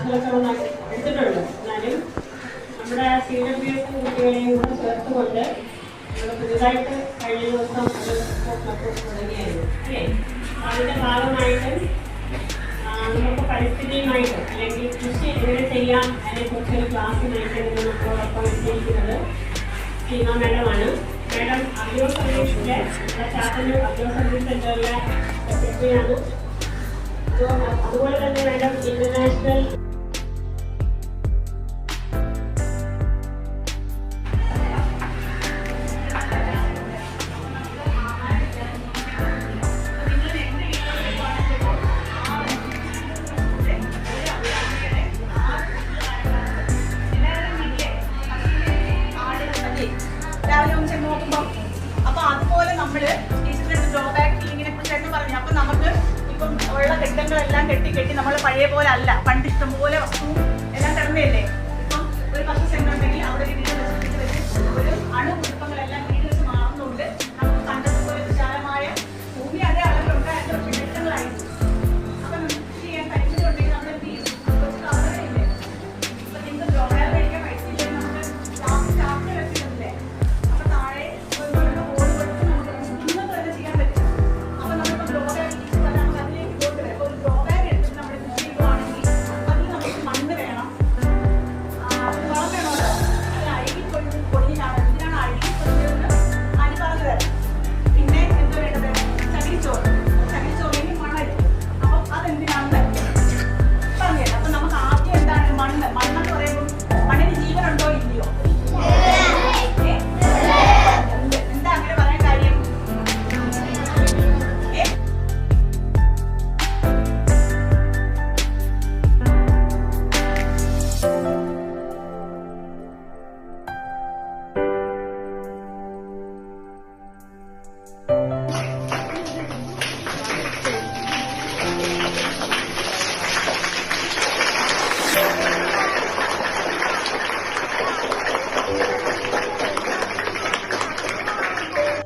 ക്ലാസ്സുകളൊക്കെ എടുത്തിട്ടുണ്ട്. എന്നാലും നമ്മുടെ CWS കുട്ടികളെയും കൂടെ ചേർത്തുകൊണ്ട് നമ്മൾ പുതുതായിട്ട് കഴിഞ്ഞ ദിവസം ഒരു തുടങ്ങിയായിരുന്നു അല്ലേ. അതിൻ്റെ ഭാഗമായിട്ട് നമുക്ക് പരിസ്ഥിതിയുമായിട്ട് അല്ലെങ്കിൽ കൃഷി എങ്ങനെ ചെയ്യാം അതിനെക്കുറിച്ചൊരു ക്ലാസ് നയിക്കുന്നത് നമ്മളോടൊപ്പം എത്തിയിരിക്കുന്നത് സീമ മാഡമാണ്. മാഡം അഗ്രോ സർവീസിൻ്റെ ചാത്തന്നൂർ അഗ്രോ സർവീസ് സെൻ്ററിലെ സെക്രട്ടറിയാണ്. അതുപോലെ തന്നെ മാഡം ഇന്റർനാഷണൽ നോക്കുമ്പോൾ അപ്പൊ അതുപോലെ നമ്മള് ഡ്രോബാക്ക് ഫീലിങ്ങിനെ കുറിച്ച് തന്നെ പറഞ്ഞു. അപ്പൊ നമുക്ക് ഇപ്പം ഉള്ള കെട്ടങ്ങളെല്ലാം കെട്ടി നമ്മൾ പഴയ പോലെ അല്ല. പണ്ട് ഇഷ്ടം പോലെ വസ്തുവും എല്ലാം കിടന്നല്ലേ. ഇപ്പം ഒരു 10 സെന്റ് ഉണ്ടെങ്കിൽ അവിടെ ഒരു അണു